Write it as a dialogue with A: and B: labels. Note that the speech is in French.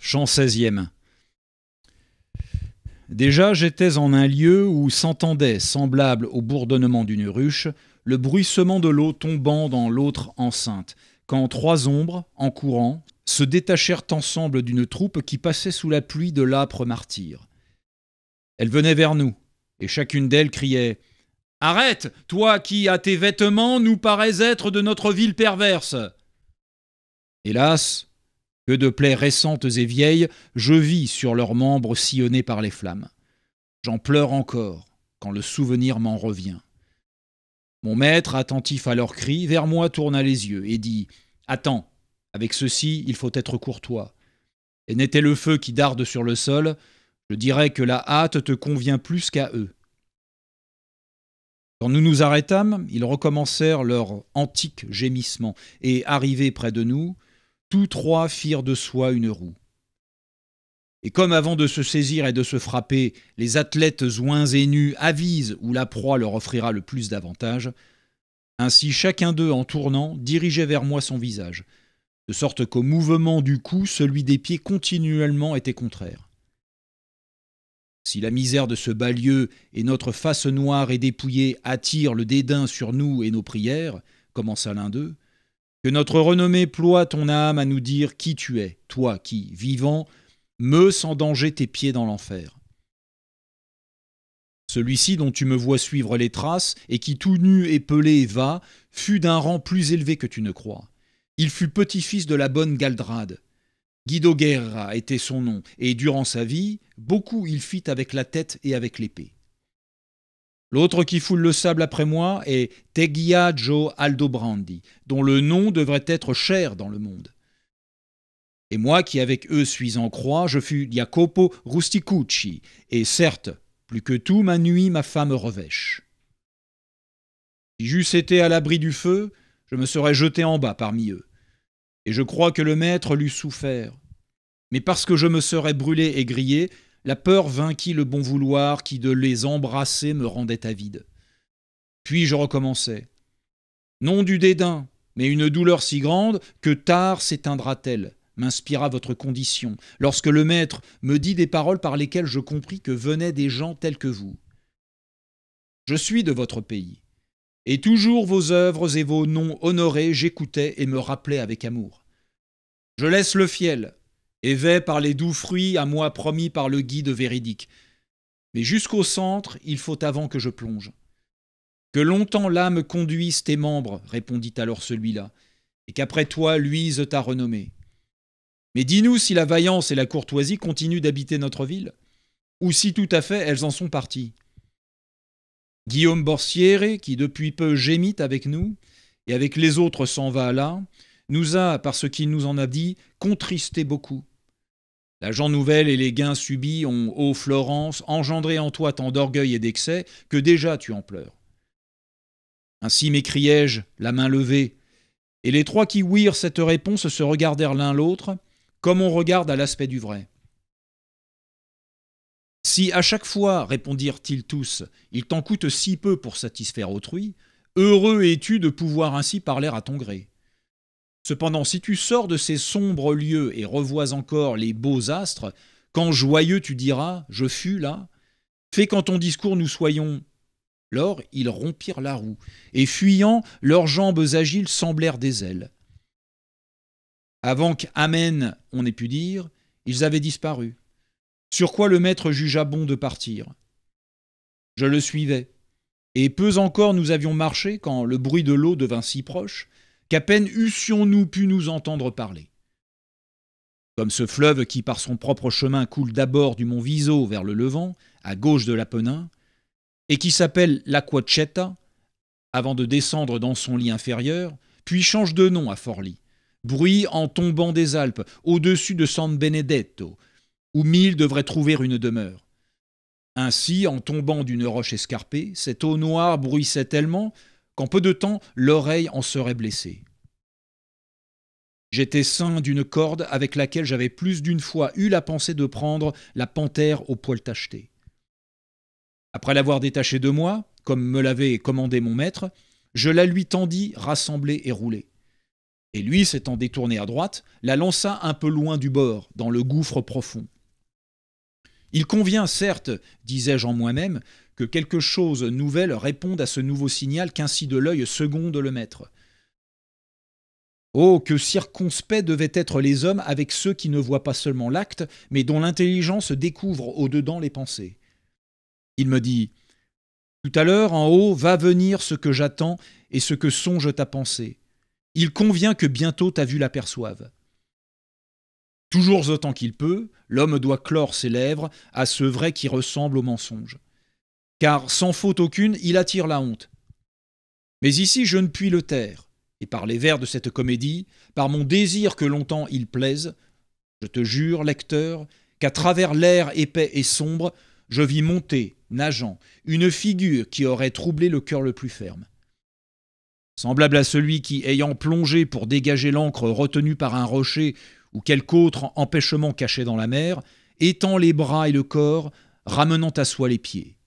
A: Chant 16e. Déjà j'étais en un lieu où s'entendait, semblable au bourdonnement d'une ruche, le bruissement de l'eau tombant dans l'autre enceinte, quand trois ombres, en courant, se détachèrent ensemble d'une troupe qui passait sous la pluie de l'âpre martyre. Elles venaient vers nous, et chacune d'elles criait « Arrête, toi qui, à tes vêtements, nous parais être de notre ville perverse !» Hélas, que de plaies récentes et vieilles je vis sur leurs membres sillonnés par les flammes. J'en pleure encore, quand le souvenir m'en revient. Mon maître, attentif à leurs cris, vers moi tourna les yeux et dit « Attends, avec ceci, il faut être courtois. Et n'était le feu qui darde sur le sol, je dirais que la hâte te convient plus qu'à eux. » Quand nous nous arrêtâmes, ils recommencèrent leur antique gémissement, et, arrivés près de nous, tous trois firent de soi une roue. Et comme avant de se saisir et de se frapper, les athlètes oints et nus avisent où la proie leur offrira le plus d'avantages, ainsi chacun d'eux, en tournant, dirigeait vers moi son visage, de sorte qu'au mouvement du cou, celui des pieds continuellement était contraire. Si la misère de ce bas lieu et notre face noire et dépouillée attirent le dédain sur nous et nos prières, commença l'un d'eux, que notre renommée ploie ton âme à nous dire qui tu es, toi qui, vivant, meus sans danger tes pieds dans l'enfer. Celui-ci dont tu me vois suivre les traces et qui tout nu et pelé va, fut d'un rang plus élevé que tu ne crois. Il fut petit-fils de la bonne Galdrade. Guido Guerra était son nom, et durant sa vie, beaucoup il fit avec la tête et avec l'épée. L'autre qui foule le sable après moi est Tegiajo Aldobrandi, dont le nom devrait être cher dans le monde. Et moi qui avec eux suis en croix, je fus Jacopo Rusticucci, et certes, plus que tout, ma nuit ma femme revêche. Si j'eusse été à l'abri du feu, je me serais jeté en bas parmi eux. Et je crois que le maître l'eût souffert. Mais parce que je me serais brûlé et grillé, la peur vainquit le bon vouloir qui de les embrasser me rendait avide. Puis je recommençai. Non du dédain, mais une douleur si grande que tard s'éteindra-t-elle, m'inspira votre condition, lorsque le maître me dit des paroles par lesquelles je compris que venaient des gens tels que vous. Je suis de votre pays, et toujours vos œuvres et vos noms honorés j'écoutais et me rappelais avec amour. Je laisse le fiel, et vais par les doux fruits à moi promis par le guide véridique. Mais jusqu'au centre, il faut avant que je plonge. Que longtemps l'âme conduise tes membres, répondit alors celui-là, et qu'après toi luise ta renommée. Mais dis-nous si la vaillance et la courtoisie continuent d'habiter notre ville, ou si tout à fait elles en sont parties. Guillaume Borsiere, qui depuis peu gémit avec nous, et avec les autres s'en va là, nous a, par ce qu'il nous en a dit, contristé beaucoup. La gent nouvelle et les gains subis ont, ô Florence, engendré en toi tant d'orgueil et d'excès que déjà tu en pleures. Ainsi m'écriai-je, la main levée, et les trois qui ouïrent cette réponse se regardèrent l'un l'autre, comme on regarde à l'aspect du vrai. Si à chaque fois, répondirent-ils tous, il t'en coûte si peu pour satisfaire autrui, heureux es-tu de pouvoir ainsi parler à ton gré. Cependant, si tu sors de ces sombres lieux et revois encore les beaux astres, quand joyeux tu diras « je fus là », fais qu'en ton discours nous soyons. Lors, ils rompirent la roue, et fuyant, leurs jambes agiles semblèrent des ailes. Avant qu'Amen, on ait pu dire, ils avaient disparu. Sur quoi le maître jugea bon de partir. Je le suivais, et peu encore nous avions marché quand le bruit de l'eau devint si proche qu'à peine eussions-nous pu nous entendre parler. Comme ce fleuve qui par son propre chemin coule d'abord du mont Viso vers le Levant, à gauche de l'Apennin, et qui s'appelle l'Acquacetta, avant de descendre dans son lit inférieur, puis change de nom à Forlì, bruit en tombant des Alpes, au-dessus de San Benedetto, où 1000 devraient trouver une demeure. Ainsi, en tombant d'une roche escarpée, cette eau noire bruissait tellement qu'en peu de temps, l'oreille en serait blessée. J'étais ceint d'une corde avec laquelle j'avais plus d'une fois eu la pensée de prendre la panthère au poil tacheté. Après l'avoir détachée de moi, comme me l'avait commandé mon maître, je la lui tendis rassemblée et roulée. Et lui, s'étant détourné à droite, la lança un peu loin du bord, dans le gouffre profond. Il convient, certes, disais-je en moi-même, que quelque chose nouvelle réponde à ce nouveau signal qu'ainsi de l'œil seconde le maître. Oh, que circonspects devaient être les hommes avec ceux qui ne voient pas seulement l'acte, mais dont l'intelligence découvre au-dedans les pensées. Il me dit « Tout à l'heure, en haut, va venir ce que j'attends et ce que songe ta pensée. Il convient que bientôt ta vue l'aperçoive. » Toujours autant qu'il peut, l'homme doit clore ses lèvres à ce vrai qui ressemble au mensonge. Car, sans faute aucune, il attire la honte. Mais ici, je ne puis le taire. Et par les vers de cette comédie, par mon désir que longtemps il plaise, je te jure, lecteur, qu'à travers l'air épais et sombre, je vis monter, nageant, une figure qui aurait troublé le cœur le plus ferme. Semblable à celui qui, ayant plongé pour dégager l'encre retenue par un rocher ou quelque autre empêchement caché dans la mer, étend les bras et le corps, ramenant à soi les pieds.